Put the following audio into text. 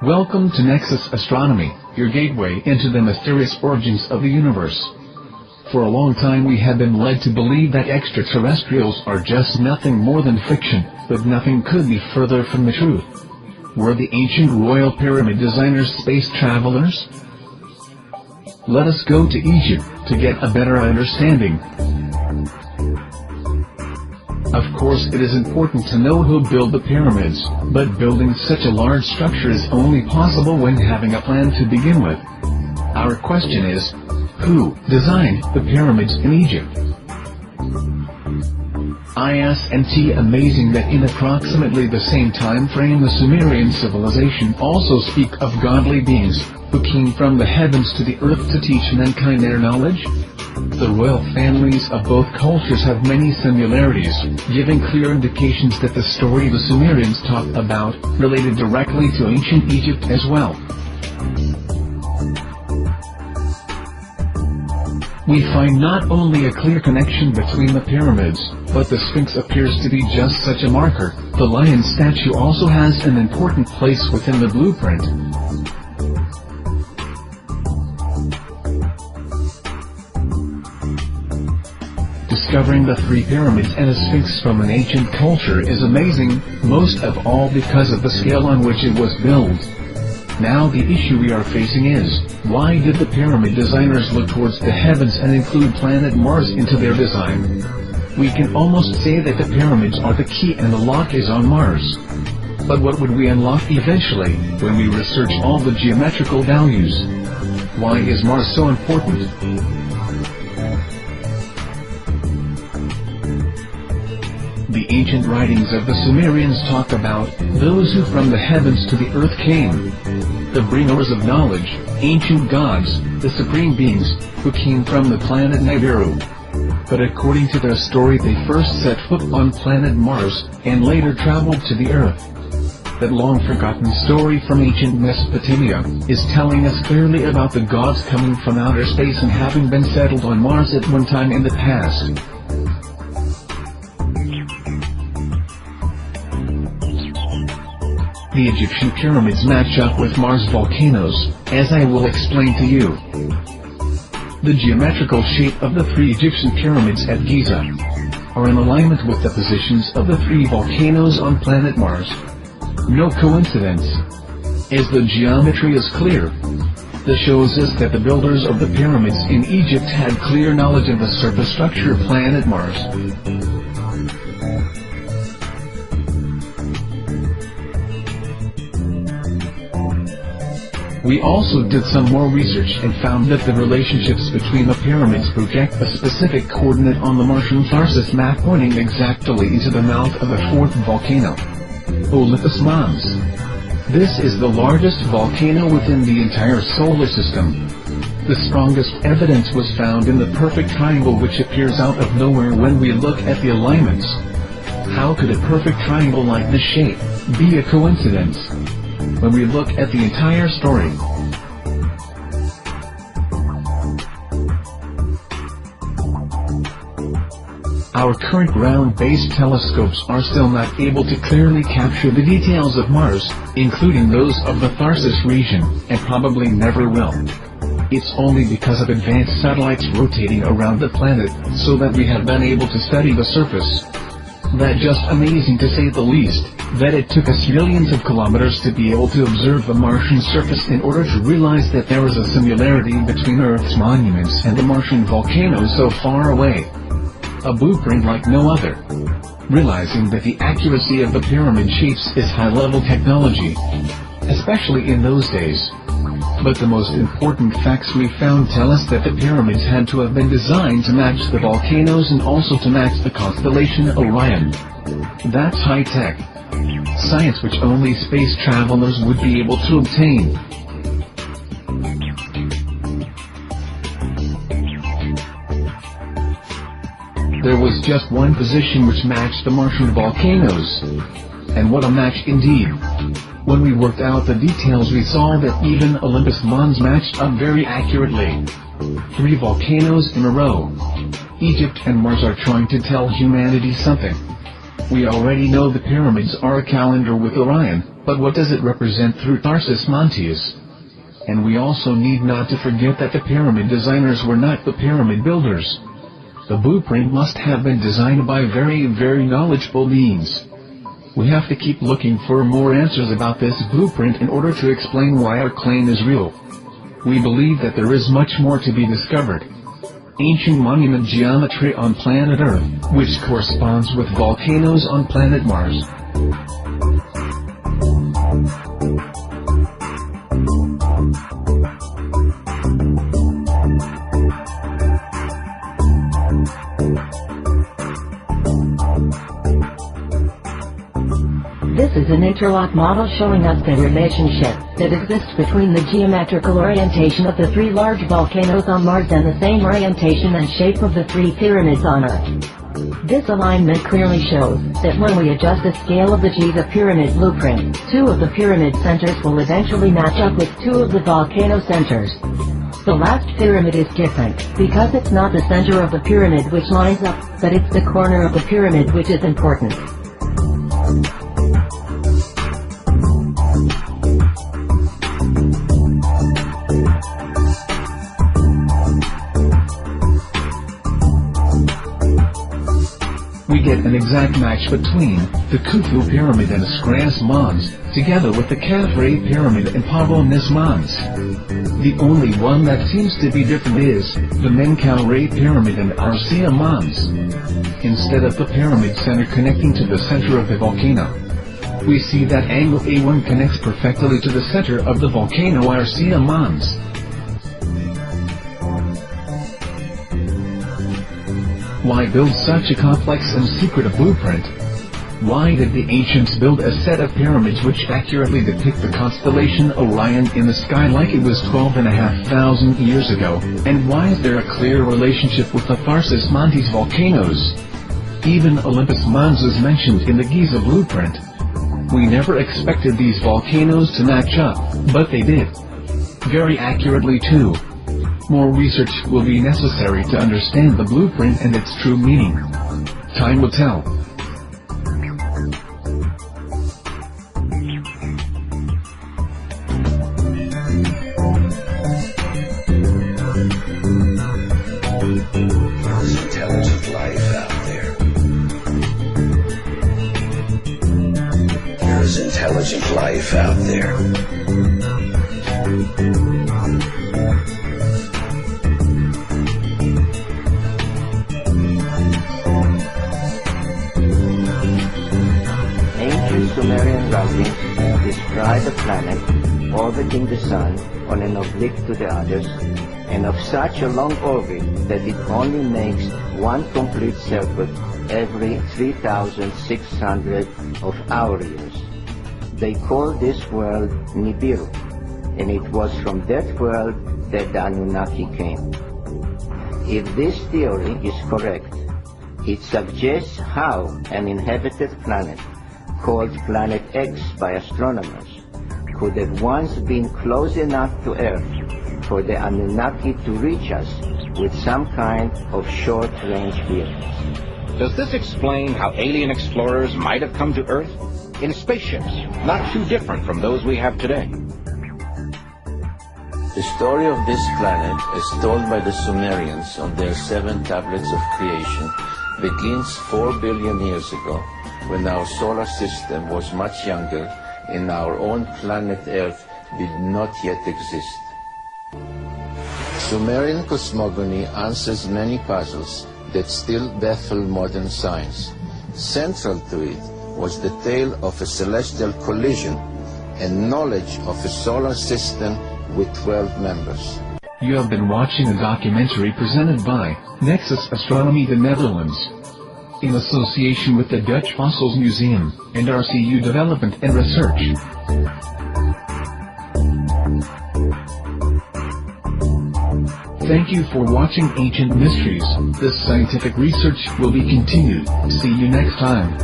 Welcome to Nexus Astronomy, your gateway into the mysterious origins of the universe. For a long time we have been led to believe that extraterrestrials are just nothing more than fiction, but nothing could be further from the truth. Were the ancient royal pyramid designers space travelers? Let us go to Egypt to get a better understanding. Of course it is important to know who built the pyramids, but building such a large structure is only possible when having a plan to begin with. Our question is, who designed the pyramids in Egypt? Isn't amazing that in approximately the same time frame the Sumerian civilization also speak of godly beings, who came from the heavens to the earth to teach mankind their knowledge? The royal families of both cultures have many similarities, giving clear indications that the story the Sumerians talk about related directly to ancient Egypt as well. We find not only a clear connection between the pyramids, but the Sphinx appears to be just such a marker. The lion statue also has an important place within the blueprint. Discovering the three pyramids and a sphinx from an ancient culture is amazing, most of all because of the scale on which it was built. Now the issue we are facing is, why did the pyramid designers look towards the heavens and include planet Mars into their design? We can almost say that the pyramids are the key and the lock is on Mars. But what would we unlock eventually, when we research all the geometrical values? Why is Mars so important? The ancient writings of the Sumerians talk about those who from the heavens to the earth came. The bringers of knowledge, ancient gods, the supreme beings, who came from the planet Nibiru. But according to their story they first set foot on planet Mars, and later traveled to the earth. That long-forgotten story from ancient Mesopotamia is telling us clearly about the gods coming from outer space and having been settled on Mars at one time in the past. The Egyptian pyramids match up with Mars volcanoes, as I will explain to you. The geometrical shape of the three Egyptian pyramids at Giza are in alignment with the positions of the three volcanoes on planet Mars. No coincidence. As the geometry is clear, this shows us that the builders of the pyramids in Egypt had clear knowledge of the surface structure of planet Mars. We also did some more research and found that the relationships between the pyramids project a specific coordinate on the Martian Tharsis map pointing exactly into the mouth of the fourth volcano, Olympus Mons. This is the largest volcano within the entire solar system. The strongest evidence was found in the perfect triangle which appears out of nowhere when we look at the alignments. How could a perfect triangle like this shape be a coincidence? When we look at the entire story, our current ground-based telescopes are still not able to clearly capture the details of Mars, including those of the Tharsis region, and probably never will. It's only because of advanced satellites rotating around the planet, so that we have been able to study the surface. That's just amazing to say the least, that it took us millions of kilometers to be able to observe the Martian surface in order to realize that there is a similarity between Earth's monuments and the Martian volcanoes so far away. A blueprint like no other. Realizing that the accuracy of the pyramid shapes is high-level technology, especially in those days. But the most important facts we found tell us that the pyramids had to have been designed to match the volcanoes and also to match the constellation Orion. That's high-tech science which only space travelers would be able to obtain. There was just one position which matched the Martian volcanoes. And what a match indeed. When we worked out the details we saw that even Olympus Mons matched up very accurately. 3 volcanoes in a row. Egypt and Mars are trying to tell humanity something. We already know the pyramids are a calendar with Orion, but what does it represent through Tharsis Montius? And we also need not to forget that the pyramid designers were not the pyramid builders. The blueprint must have been designed by very knowledgeable beings. We have to keep looking for more answers about this blueprint in order to explain why our claim is real. We believe that there is much more to be discovered. Ancient monument geometry on planet Earth, which corresponds with volcanoes on planet Mars. This is an interlock model showing us the relationship that exists between the geometrical orientation of the three large volcanoes on Mars and the same orientation and shape of the three pyramids on Earth. This alignment clearly shows that when we adjust the scale of the Giza pyramid blueprint, two of the pyramid centers will eventually match up with two of the volcano centers. The last pyramid is different, because it's not the center of the pyramid which lines up, but it's the corner of the pyramid which is important. We get an exact match between the Khufu pyramid and Skras Mons, together with the Khafre pyramid and Pavonis Mons. The only one that seems to be different is the Menkaure pyramid and Arsia Mons. Instead of the pyramid center connecting to the center of the volcano, we see that angle A1 connects perfectly to the center of the volcano Arsia Mons. Why build such a complex and secretive blueprint? Why did the ancients build a set of pyramids which accurately depict the constellation Orion in the sky like it was 12,500 years ago? And why is there a clear relationship with the Tharsis Montes volcanoes? Even Olympus Mons is mentioned in the Giza blueprint. We never expected these volcanoes to match up, but they did. Very accurately too. More research will be necessary to understand the blueprint and its true meaning. Time will tell. There's intelligent life out there. There's intelligent life out there. Sumerian writings describe a planet orbiting the sun on an oblique to the others, and of such a long orbit that it only makes one complete circuit every 3,600 of our years. They call this world Nibiru, and it was from that world that the Anunnaki came. If this theory is correct, it suggests how an inhabited planet called Planet X by astronomers, could have once been close enough to Earth for the Anunnaki to reach us with some kind of short-range vehicles. Does this explain how alien explorers might have come to Earth? In spaceships, not too different from those we have today. The story of this planet, as told by the Sumerians on their 7 tablets of creation, begins 4 billion years ago, when our solar system was much younger and our own planet Earth did not yet exist. Sumerian cosmogony answers many puzzles that still baffle modern science. Central to it was the tale of a celestial collision and knowledge of a solar system with 12 members. You have been watching a documentary presented by Nexus Astronomy the Netherlands, in association with the Dutch Fossils Museum, and RCU Development and Research. Thank you for watching Ancient Mysteries. This scientific research will be continued. See you next time.